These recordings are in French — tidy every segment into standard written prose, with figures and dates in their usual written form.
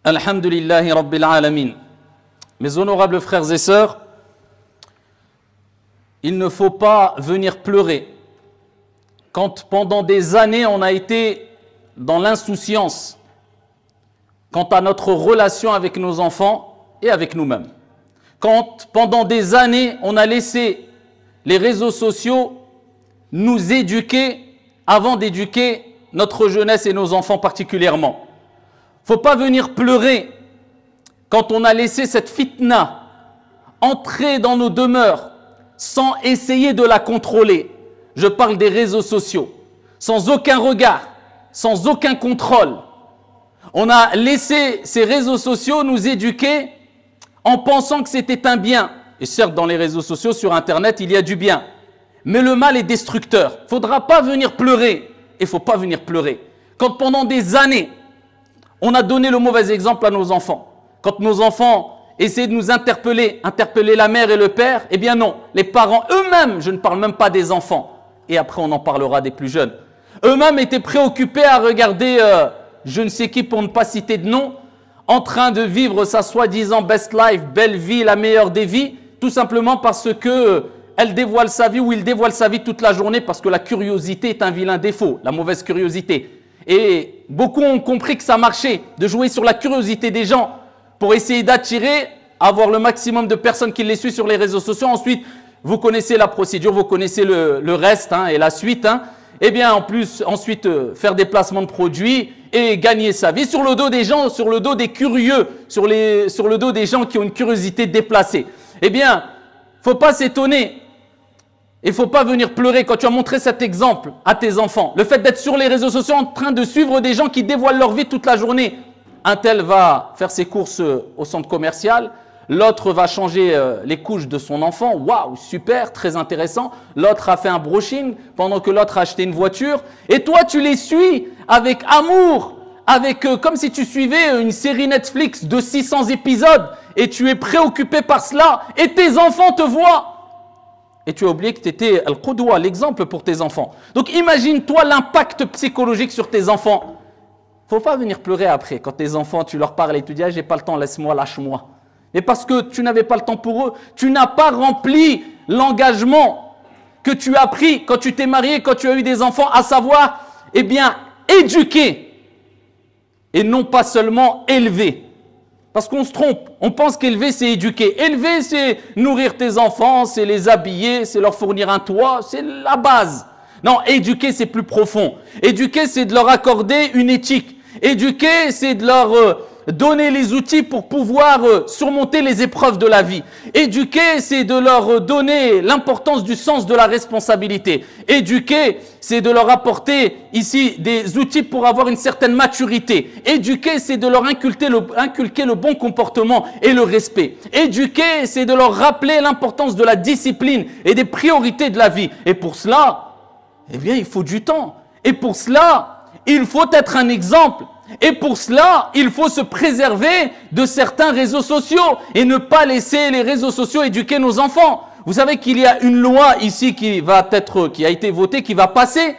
Alhamdulillahi Rabbil Alamin. Mes honorables frères et sœurs, il ne faut pas venir pleurer quand pendant des années on a été dans l'insouciance quant à notre relation avec nos enfants et avec nous-mêmes. Quand pendant des années on a laissé les réseaux sociaux nous éduquer avant d'éduquer notre jeunesse et nos enfants particulièrement. Il ne faut pas venir pleurer quand on a laissé cette fitna entrer dans nos demeures sans essayer de la contrôler. Je parle des réseaux sociaux, sans aucun regard, sans aucun contrôle. On a laissé ces réseaux sociaux nous éduquer en pensant que c'était un bien. Et certes, dans les réseaux sociaux, sur Internet, il y a du bien. Mais le mal est destructeur. Il ne faudra pas venir pleurer. Il ne faut pas venir pleurer. Quand pendant des années, on a donné le mauvais exemple à nos enfants. Quand nos enfants essayaient de nous interpeller la mère et le père, eh bien non, les parents eux-mêmes, je ne parle même pas des enfants, et après on en parlera des plus jeunes, eux-mêmes étaient préoccupés à regarder je ne sais qui pour ne pas citer de nom, en train de vivre sa soi-disant best life, belle vie, la meilleure des vies, tout simplement parce que elle dévoile sa vie ou il dévoile sa vie toute la journée parce que la curiosité est un vilain défaut, la mauvaise curiosité. Et beaucoup ont compris que ça marchait, de jouer sur la curiosité des gens pour essayer d'attirer, avoir le maximum de personnes qui les suivent sur les réseaux sociaux. Ensuite, vous connaissez la procédure, vous connaissez le reste et la suite. Eh bien, en plus, ensuite, faire des placements de produits et gagner sa vie sur le dos des gens, sur le dos des curieux, sur le dos des gens qui ont une curiosité déplacée. Eh bien, il ne faut pas s'étonner. Il ne faut pas venir pleurer quand tu as montré cet exemple à tes enfants. Le fait d'être sur les réseaux sociaux en train de suivre des gens qui dévoilent leur vie toute la journée. Un tel va faire ses courses au centre commercial. L'autre va changer les couches de son enfant. Waouh, super, très intéressant. L'autre a fait un brushing pendant que l'autre a acheté une voiture. Et toi, tu les suis avec amour, comme si tu suivais une série Netflix de 600 épisodes et tu es préoccupé par cela. Et tes enfants te voient. Et tu as oublié que tu étais al-qudwa, l'exemple pour tes enfants. Donc imagine-toi l'impact psychologique sur tes enfants. Il ne faut pas venir pleurer après. Quand tes enfants, tu leur parles et tu dis « j'ai pas le temps, laisse-moi, lâche-moi ». Mais parce que tu n'avais pas le temps pour eux, tu n'as pas rempli l'engagement que tu as pris quand tu t'es marié, quand tu as eu des enfants, à savoir, eh bien, éduquer et non pas seulement élever. Parce qu'on se trompe, on pense qu'élever c'est éduquer. Élever c'est nourrir tes enfants, c'est les habiller, c'est leur fournir un toit, c'est la base. Non, éduquer c'est plus profond. Éduquer c'est de leur accorder une éthique. Éduquer c'est de leur donner les outils pour pouvoir surmonter les épreuves de la vie. Éduquer c'est de leur donner l'importance du sens de la responsabilité. Éduquer c'est de leur apporter ici des outils pour avoir une certaine maturité. Éduquer c'est de leur inculquer le bon comportement et le respect. Éduquer c'est de leur rappeler l'importance de la discipline et des priorités de la vie. Et pour cela, eh bien il faut du temps. Et pour cela, il faut être un exemple. Et pour cela, il faut se préserver de certains réseaux sociaux et ne pas laisser les réseaux sociaux éduquer nos enfants. Vous savez qu'il y a une loi ici qui a été votée, qui va passer,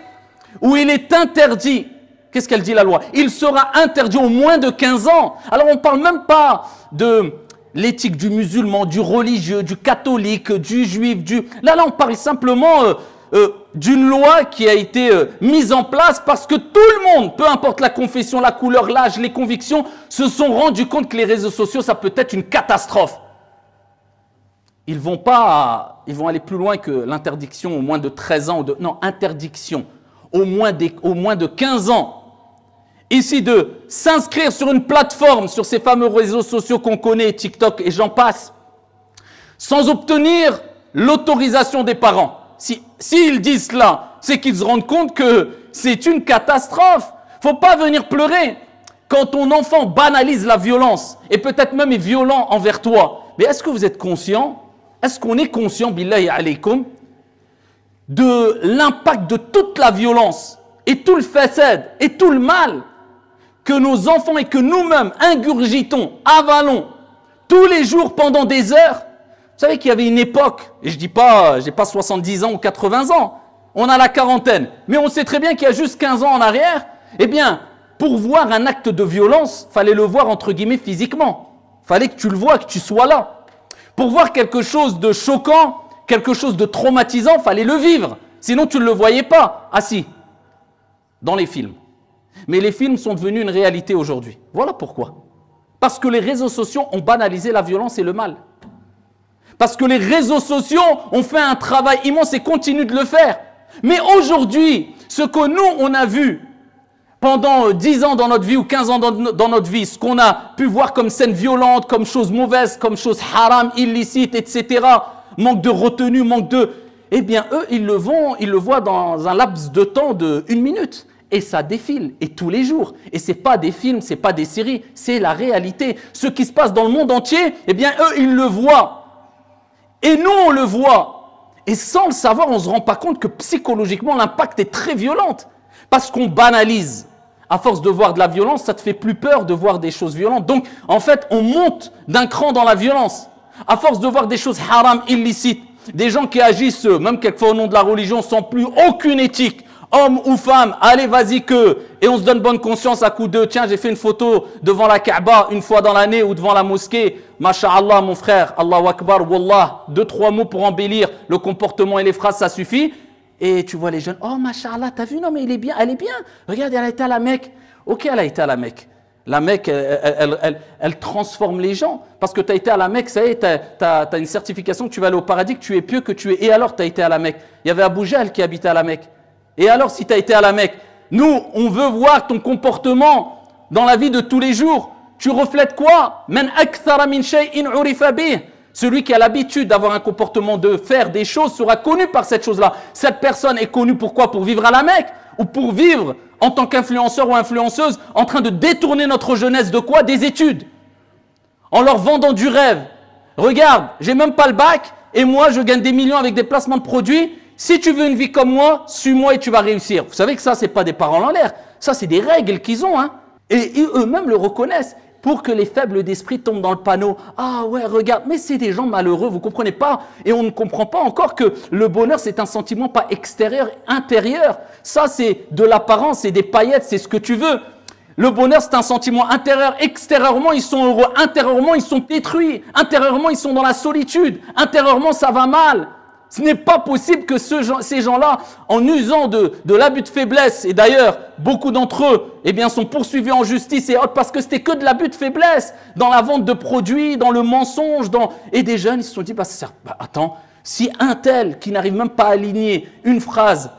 où il est interdit. Qu'est-ce qu'elle dit la loi? Il sera interdit au moins de 15 ans. Alors on ne parle même pas de l'éthique du musulman, du religieux, du catholique, du juif, Là on parle simplement d'une loi qui a été mise en place parce que tout le monde, peu importe la confession, la couleur, l'âge, les convictions, se sont rendus compte que les réseaux sociaux, ça peut être une catastrophe. Ils vont aller plus loin que l'interdiction au moins de 13 ans, interdiction au moins de 15 ans. Ici de s'inscrire sur une plateforme, sur ces fameux réseaux sociaux qu'on connaît, TikTok et j'en passe, sans obtenir l'autorisation des parents. S'ils disent cela, c'est qu'ils se rendent compte que c'est une catastrophe. Il ne faut pas venir pleurer quand ton enfant banalise la violence et peut-être même est violent envers toi. Mais est-ce que vous êtes conscient? Est-ce qu'on est conscient, billahi alaykoum, de l'impact de toute la violence et tout le fasad et tout le mal que nos enfants et que nous-mêmes ingurgitons, avalons tous les jours pendant des heures? Vous savez qu'il y avait une époque, et je dis pas, j'ai pas 70 ans ou 80 ans, on a la quarantaine, mais on sait très bien qu'il y a juste 15 ans en arrière, eh bien, pour voir un acte de violence, fallait le voir entre guillemets physiquement. Fallait que tu le vois, que tu sois là. Pour voir quelque chose de choquant, quelque chose de traumatisant, fallait le vivre. Sinon, tu ne le voyais pas. Ah si, dans les films. Mais les films sont devenus une réalité aujourd'hui. Voilà pourquoi. Parce que les réseaux sociaux ont banalisé la violence et le mal. Parce que les réseaux sociaux ont fait un travail immense et continuent de le faire. Mais aujourd'hui, ce que nous, on a vu pendant 10 ans dans notre vie ou 15 ans dans notre vie, ce qu'on a pu voir comme scène violente, comme chose mauvaise, comme chose haram, illicite, etc., manque de retenue, manque de... Eh bien, eux, ils le voient dans un laps de temps de 1 minute. Et ça défile, et tous les jours. Et ce n'est pas des films, ce n'est pas des séries, c'est la réalité. Ce qui se passe dans le monde entier, eh bien, eux, ils le voient. Et nous, on le voit. Et sans le savoir, on ne se rend pas compte que psychologiquement, l'impact est très violent. Parce qu'on banalise. À force de voir de la violence, ça te fait plus peur de voir des choses violentes. Donc, en fait, on monte d'un cran dans la violence. À force de voir des choses haram, illicites, des gens qui agissent, même quelquefois au nom de la religion, sans plus aucune éthique, homme ou femme, allez, vas-y que, et on se donne bonne conscience à coup de, tiens, j'ai fait une photo devant la Kaaba une fois dans l'année ou devant la mosquée, masha'Allah mon frère, Allahu Akbar, Wallah, 2-3 mots pour embellir le comportement et les phrases, ça suffit. Et tu vois les jeunes, oh masha'Allah, t'as vu, non mais il est bien, elle est bien, regarde, elle a été à la Mecque. Ok, elle a été à la Mecque. La Mecque, elle transforme les gens. Parce que tu as été à la Mecque, ça y est, tu as une certification que tu vas aller au paradis, que tu es pieux, que tu es... Et alors, tu as été à la Mecque. Il y avait Abu Jahl qui habitait à la Mecque. Et alors, si tu as été à la Mecque, nous, on veut voir ton comportement dans la vie de tous les jours. Tu reflètes quoi? Man akthara min shay'in urifa bih. Celui qui a l'habitude d'avoir un comportement, de faire des choses, sera connu par cette chose-là. Cette personne est connue pourquoi? Pour vivre à la Mecque ou pour vivre en tant qu'influenceur ou influenceuse en train de détourner notre jeunesse de quoi? Des études. En leur vendant du rêve. Regarde, j'ai même pas le bac et moi je gagne des millions avec des placements de produits. Si tu veux une vie comme moi, suis-moi et tu vas réussir. Vous savez que ça, c'est pas des paroles en l'air. Ça, c'est des règles qu'ils ont. Hein. Et eux-mêmes le reconnaissent. Pour que les faibles d'esprit tombent dans le panneau. Ah ouais, regarde, mais c'est des gens malheureux, vous ne comprenez pas. Et on ne comprend pas encore que le bonheur, c'est un sentiment pas extérieur, intérieur. Ça, c'est de l'apparence, c'est des paillettes, c'est ce que tu veux. Le bonheur, c'est un sentiment intérieur. Extérieurement, ils sont heureux. Intérieurement, ils sont détruits. Intérieurement, ils sont dans la solitude. Intérieurement, ça va mal. Ce n'est pas possible que ces gens-là, en usant de l'abus de faiblesse, et d'ailleurs, beaucoup d'entre eux eh bien, sont poursuivis en justice et autres parce que c'était que de l'abus de faiblesse, dans la vente de produits, dans le mensonge, et des jeunes, ils se sont dit, attends, si un tel qui n'arrive même pas à aligner une phrase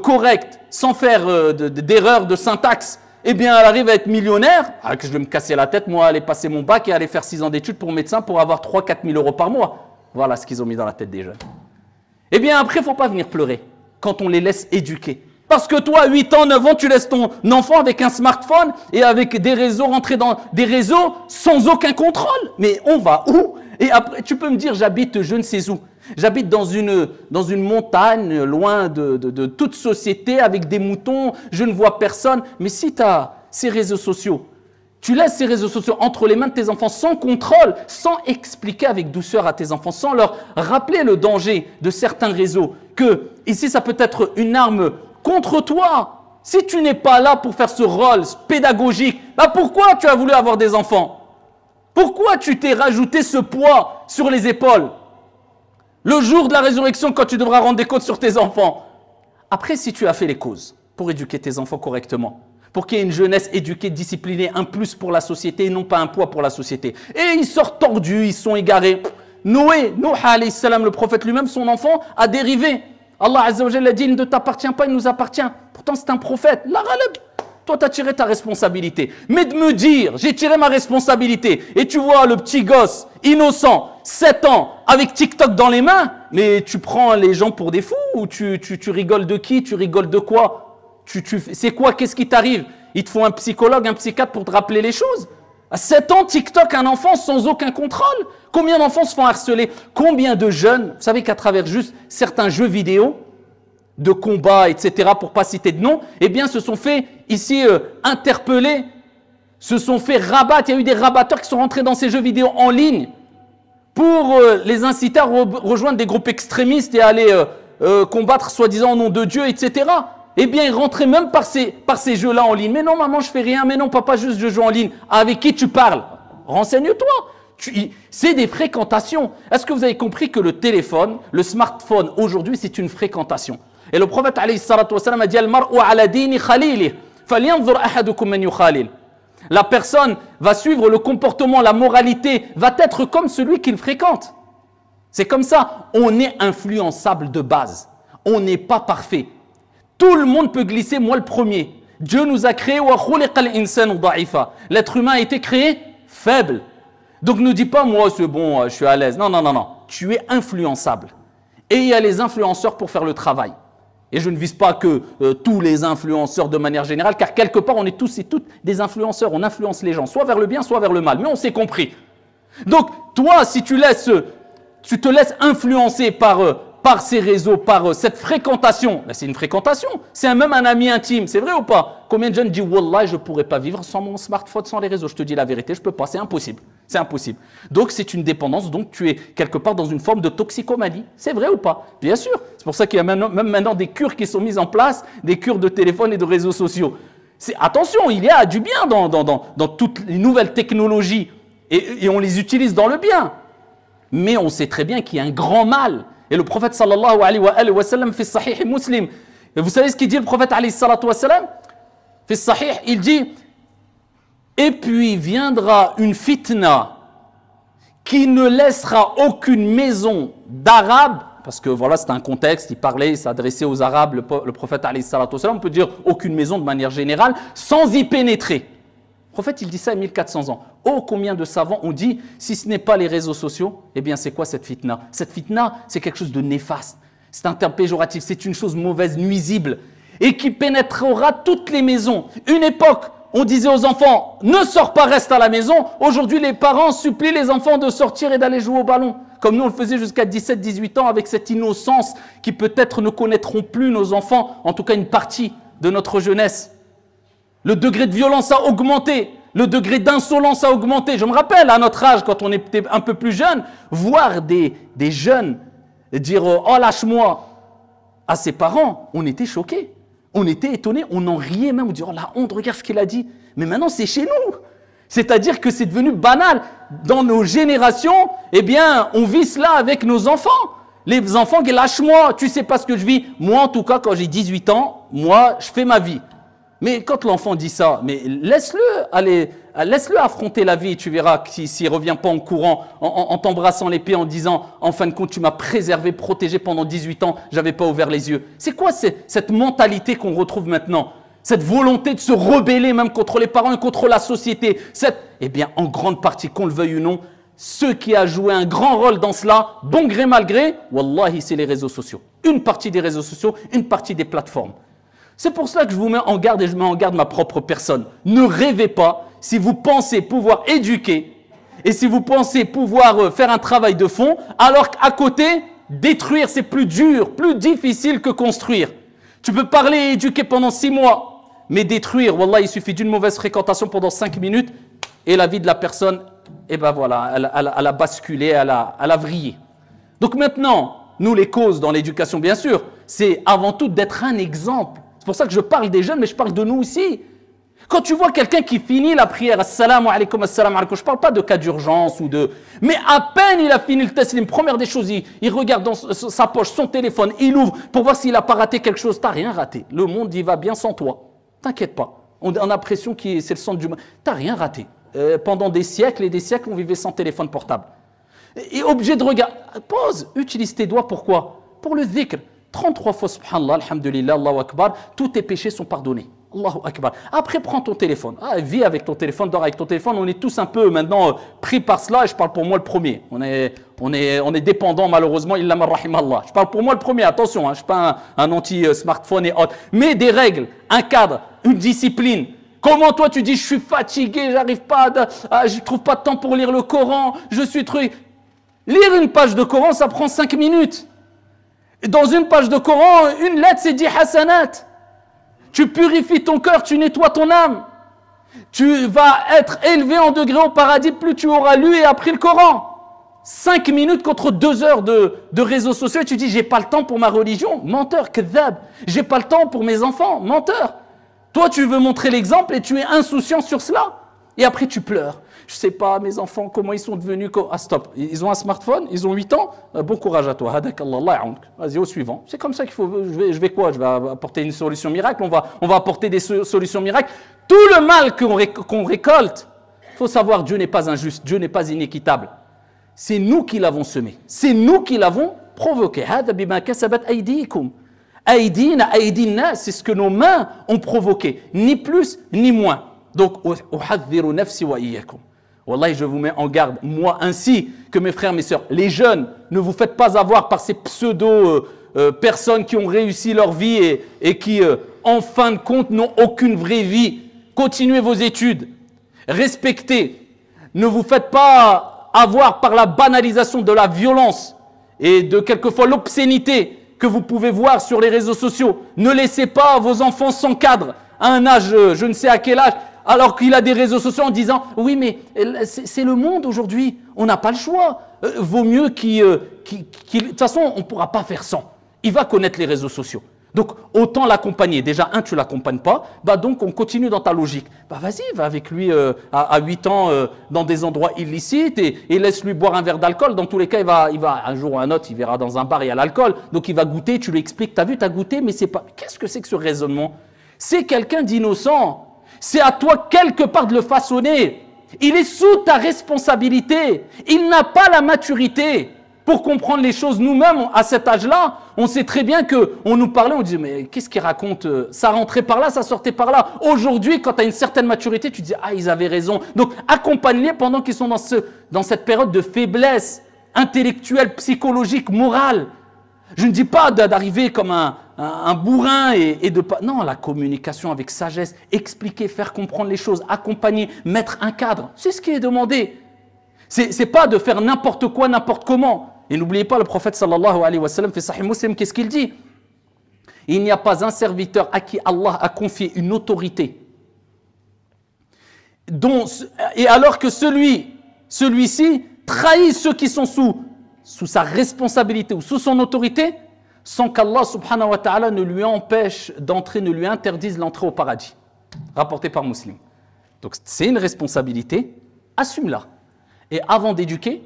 correcte, sans faire d'erreur de syntaxe, eh bien, elle arrive à être millionnaire, que je vais me casser la tête, moi, aller passer mon bac et aller faire 6 ans d'études pour médecin pour avoir 3-4 000 euros par mois. Voilà ce qu'ils ont mis dans la tête des jeunes. Eh bien, après, il ne faut pas venir pleurer quand on les laisse éduquer. Parce que toi, 8 ans, 9 ans, tu laisses ton enfant avec un smartphone et avec des réseaux, rentrer dans des réseaux sans aucun contrôle. Mais on va où? Et après, tu peux me dire, j'habite je ne sais où. J'habite dans une montagne, loin de toute société, avec des moutons, je ne vois personne. Mais si tu as ces réseaux sociaux, tu laisses ces réseaux sociaux entre les mains de tes enfants sans contrôle, sans expliquer avec douceur à tes enfants, sans leur rappeler le danger de certains réseaux, que ici ça peut être une arme contre toi. Si tu n'es pas là pour faire ce rôle pédagogique, pourquoi tu as voulu avoir des enfants? Pourquoi tu t'es rajouté ce poids sur les épaules? Le jour de la résurrection, quand tu devras rendre des comptes sur tes enfants. Après, si tu as fait les causes pour éduquer tes enfants correctement, pour qu'il y ait une jeunesse éduquée, disciplinée, un plus pour la société et non pas un poids pour la société. Et ils sortent tordus, ils sont égarés. Nuh alayhi salam, le prophète lui-même, son enfant a dérivé. Allah Azza wa Jalla a dit, il ne t'appartient pas, il nous appartient. Pourtant, c'est un prophète. La ghalab. Toi, tu as tiré ta responsabilité. Mais de me dire, j'ai tiré ma responsabilité, et tu vois le petit gosse, innocent, 7 ans, avec TikTok dans les mains, mais tu prends les gens pour des fous, ou tu rigoles de qui? Tu rigoles de quoi? C'est quoi? Qu'est-ce qui t'arrive? Il te faut un psychologue, un psychiatre pour te rappeler les choses. À 7 ans, TikTok, un enfant sans aucun contrôle. Combien d'enfants se font harceler? Combien de jeunes, vous savez qu'à travers juste certains jeux vidéo, de combat, etc., pour pas citer de nom, eh bien, se sont fait ici interpeller, se sont fait rabattre. Il y a eu des rabatteurs qui sont rentrés dans ces jeux vidéo en ligne pour les inciter à rejoindre des groupes extrémistes et aller combattre soi-disant au nom de Dieu, etc. eh bien, il rentrait même par ces jeux-là en ligne. Mais non, maman, je fais rien. Mais non, papa, juste je joue en ligne. Avec qui tu parles? Renseigne-toi. C'est des fréquentations. Est-ce que vous avez compris que le téléphone, le smartphone, aujourd'hui, c'est une fréquentation? Et le prophète, alayhi salatu wassalam, a dit « Al-mar'u ala dini khalilih, falyanzur ahadukum man yukhalil » La personne va suivre le comportement, la moralité, va être comme celui qu'il fréquente. C'est comme ça. On est influençable de base. On n'est pas parfait. Tout le monde peut glisser, moi le premier. Dieu nous a créé. L'être humain a été créé faible. Donc ne dis pas, moi c'est bon, je suis à l'aise. Non, non, non, non. Tu es influençable. Et il y a les influenceurs pour faire le travail. Et je ne vise pas que tous les influenceurs de manière générale, car quelque part, on est tous et toutes des influenceurs. On influence les gens, soit vers le bien, soit vers le mal. Mais on s'est compris. Donc, toi, si tu te laisses influencer par ces réseaux, par cette fréquentation, ben c'est une fréquentation. C'est même un ami intime, c'est vrai ou pas? Combien de jeunes disent « Wallah, je ne pourrais pas vivre sans mon smartphone, sans les réseaux ». Je te dis la vérité, je ne peux pas, c'est impossible. C'est impossible. Donc, c'est une dépendance, donc tu es quelque part dans une forme de toxicomanie. C'est vrai ou pas? Bien sûr. C'est pour ça qu'il y a même maintenant des cures qui sont mises en place, des cures de téléphone et de réseaux sociaux. Attention, il y a du bien dans toutes les nouvelles technologies et on les utilise dans le bien. Mais on sait très bien qu'il y a un grand mal. Et le prophète sallallahu alayhi wa sallam fait sahih muslim. Et vous savez ce qu'il dit le prophète alayhi salatu wa sallam? Fait sahih, il dit « Et puis viendra une fitna qui ne laissera aucune maison d'Arabes » parce que voilà, c'est un contexte, il parlait, il s'adressait aux Arabes, le prophète alayhi salatu wa sallam, on peut dire aucune maison de manière générale, sans y pénétrer. Le prophète, il dit ça il y a 1400 ans. Oh, combien de savants ont dit, si ce n'est pas les réseaux sociaux, eh bien, c'est quoi cette fitna? Cette fitna, c'est quelque chose de néfaste. C'est un terme péjoratif, c'est une chose mauvaise, nuisible, et qui pénétrera toutes les maisons. Une époque, on disait aux enfants, ne sors pas, reste à la maison. Aujourd'hui, les parents supplient les enfants de sortir et d'aller jouer au ballon. Comme nous, on le faisait jusqu'à 17-18 ans, avec cette innocence qui peut-être ne connaîtront plus nos enfants, en tout cas une partie de notre jeunesse. Le degré de violence a augmenté, le degré d'insolence a augmenté. Je me rappelle, à notre âge, quand on était un peu plus jeune, voir des jeunes dire « Oh, lâche-moi » à ses parents, on était choqués, on était étonnés, on en riait même, on disait « Oh, la honte, regarde ce qu'il a dit ». Mais maintenant, c'est chez nous. C'est-à-dire que c'est devenu banal. Dans nos générations, eh bien, on vit cela avec nos enfants. Les enfants qui lâche-moi, tu sais pas ce que je vis. Moi, en tout cas, quand j'ai 18 ans, moi, je fais ma vie. Mais quand l'enfant dit ça, mais laisse-le affronter la vie, tu verras s'il ne revient pas en courant, en t'embrassant les pieds, en disant « En fin de compte, tu m'as préservé, protégé pendant 18 ans, je n'avais pas ouvert les yeux. » C'est quoi cette mentalité qu'on retrouve maintenant? Cette volonté de se rebeller même contre les parents et contre la société. Eh bien, en grande partie, qu'on le veuille ou non, ceux qui a joué un grand rôle dans cela, bon gré mal gré, wallahi, c'est les réseaux sociaux. Une partie des réseaux sociaux, une partie des plateformes. C'est pour cela que je vous mets en garde et je mets en garde ma propre personne. Ne rêvez pas, si vous pensez pouvoir éduquer et si vous pensez pouvoir faire un travail de fond, alors qu'à côté, détruire c'est plus dur, plus difficile que construire. Tu peux parler et éduquer pendant 6 mois, mais détruire, wallah, il suffit d'une mauvaise fréquentation pendant 5 minutes et la vie de la personne, eh ben voilà, elle a basculé, elle a vrillé. Donc maintenant, nous les causes dans l'éducation, bien sûr, c'est avant tout d'être un exemple. C'est pour ça que je parle des jeunes, mais je parle de nous aussi. Quand tu vois quelqu'un qui finit la prière, assalamu alaikum, assalamu alaikum, je ne parle pas de cas d'urgence ou de... Mais à peine il a fini le taslim, première des choses, il regarde dans sa poche, son téléphone, il ouvre pour voir s'il n'a pas raté quelque chose. Tu n'as rien raté. Le monde, il va bien sans toi. T'inquiète pas. On a l'impression que c'est le centre du monde. Tu n'as rien raté. Pendant des siècles et des siècles, on vivait sans téléphone portable. Et obligé de regarder. Pause, utilise tes doigts, pourquoi? Pour le dhikr. 33 fois, subhanallah, alhamdulillah, Allahu akbar, tous tes péchés sont pardonnés. Allahu akbar. Après, prends ton téléphone. Vis avec ton téléphone, dors avec ton téléphone. On est tous un peu maintenant pris par cela et je parle pour moi le premier. On est dépendant malheureusement, illa man rahimallah. Je parle pour moi le premier, attention, je ne suis pas un anti-smartphone et autres. Mais des règles, un cadre, une discipline. Comment toi tu dis je suis fatigué, j'arrive pas, je trouve pas de temps pour lire le Coran, je suis truc. Lire une page de Coran, ça prend 5 minutes. Dans une page de Coran, une lettre, c'est 10 hasanat. Tu purifies ton cœur, tu nettoies ton âme. Tu vas être élevé en degré au paradis, plus tu auras lu et appris le Coran. 5 minutes contre 2 heures de réseaux sociaux et tu dis j'ai pas le temps pour ma religion. Menteur, kadhab. J'ai pas le temps pour mes enfants. Menteur. Toi, tu veux montrer l'exemple et tu es insouciant sur cela. Et après, tu pleures. Je sais pas, mes enfants, comment ils sont devenus... Ah, stop. Ils ont un smartphone, ils ont 8 ans. Bon courage à toi. Vas-y, au suivant. C'est comme ça qu'il faut... Je vais quoi? Je vais apporter une solution miracle. On va apporter des solutions miracles. Tout le mal qu'on récolte, il faut savoir, Dieu n'est pas injuste. Dieu n'est pas inéquitable. C'est nous qui l'avons semé. C'est nous qui l'avons provoqué. C'est ce que nos mains ont provoqué. Ni plus, ni moins. Donc, Wallahi, je vous mets en garde, moi ainsi que mes frères, mes sœurs. Les jeunes, ne vous faites pas avoir par ces pseudo-personnes qui ont réussi leur vie et qui, en fin de compte, n'ont aucune vraie vie. Continuez vos études. Respectez. Ne vous faites pas avoir par la banalisation de la violence et de quelquefois l'obscénité que vous pouvez voir sur les réseaux sociaux. Ne laissez pas vos enfants sans cadre à un âge, je ne sais à quel âge, alors qu'il a des réseaux sociaux en disant « Oui, mais c'est le monde aujourd'hui, on n'a pas le choix. Vaut mieux qu'il... De toute façon, on ne pourra pas faire sans. Il va connaître les réseaux sociaux. Donc, autant l'accompagner. Déjà, tu ne l'accompagnes pas, donc on continue dans ta logique. Vas-y, va avec lui à 8 ans dans des endroits illicites et laisse-lui boire un verre d'alcool. Dans tous les cas, il va un jour ou un autre, il verra dans un bar, il y a l'alcool. Donc, il va goûter, tu lui expliques, t'as vu, t'as goûté, mais c'est pas... Qu'est-ce que c'est que ce raisonnement? C'est quelqu'un d'innocent. C'est à toi quelque part de le façonner. Il est sous ta responsabilité. Il n'a pas la maturité pour comprendre les choses. Nous-mêmes, à cet âge-là, on sait très bien qu'on nous parlait, on disait, mais qu'est-ce qu'il raconte? Ça rentrait par là, ça sortait par là. Aujourd'hui, quand tu as une certaine maturité, tu dis, ah, ils avaient raison. Donc, accompagne-les pendant qu'ils sont dans cette période de faiblesse intellectuelle, psychologique, morale. Je ne dis pas d'arriver comme un bourrin et de pas... Non, la communication avec sagesse, expliquer, faire comprendre les choses, accompagner, mettre un cadre. C'est ce qui est demandé. C'est pas de faire n'importe quoi, n'importe comment. Et n'oubliez pas, le prophète sallallahu alayhi wa sallam fait Sahih Muslim, qu'est-ce qu'il dit? Il n'y a pas un serviteur à qui Allah a confié une autorité. Et alors que celui-ci trahit ceux qui sont sous sa responsabilité ou sous son autorité, sans qu'Allah subhanahu wa ta'ala ne lui empêche d'entrer, ne lui interdise l'entrée au paradis. Rapporté par Muslim. Donc c'est une responsabilité, assume-la. Et avant d'éduquer,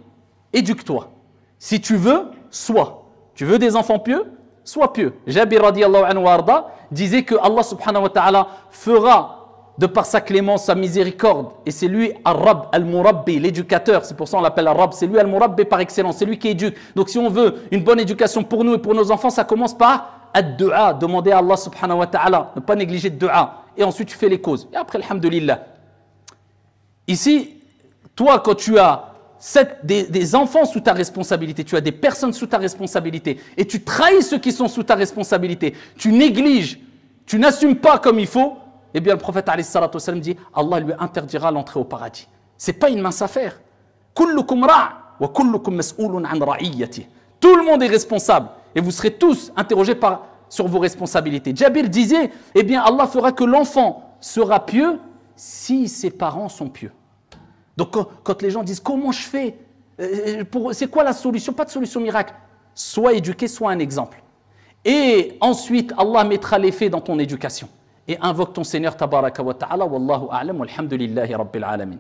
éduque-toi. Si tu veux, sois. Tu veux des enfants pieux, sois pieux. Jabir radiyallahu anhu warda disait que Allah subhanahu wa ta'ala fera de par sa clémence, sa miséricorde, et c'est lui Al-Rabb, Al-Murabbi, l'éducateur, c'est pour ça qu'on l'appelle Al-Rabb, c'est lui Al-Murabbi par excellence, c'est lui qui éduque. Donc si on veut une bonne éducation pour nous et pour nos enfants, ça commence par Ad-Du'a, demander à Allah subhanahu wa ta'ala, ne pas négliger de Du'a, et ensuite tu fais les causes. Et après, alhamdulillah. Ici, toi quand tu as des enfants sous ta responsabilité, tu as des personnes sous ta responsabilité, et tu trahis ceux qui sont sous ta responsabilité, tu négliges, tu n'assumes pas comme il faut, eh bien le prophète alayhi salatu wa sallam dit Allah lui interdira l'entrée au paradis. C'est pas une mince affaire. Kullukum ra' wa kullukum mas'oulun an ra'iyyati. Tout le monde est responsable et vous serez tous interrogés sur vos responsabilités. Jabir disait eh bien Allah fera que l'enfant sera pieux si ses parents sont pieux. Donc quand les gens disent comment je fais, c'est quoi la solution? Pas de solution miracle. Sois éduqué, sois un exemple. Et ensuite Allah mettra l'effet dans ton éducation. Et invoque ton Seigneur tabaraka wa ta'ala, wallahu a'lam, walhamdulillahi rabbil alamin.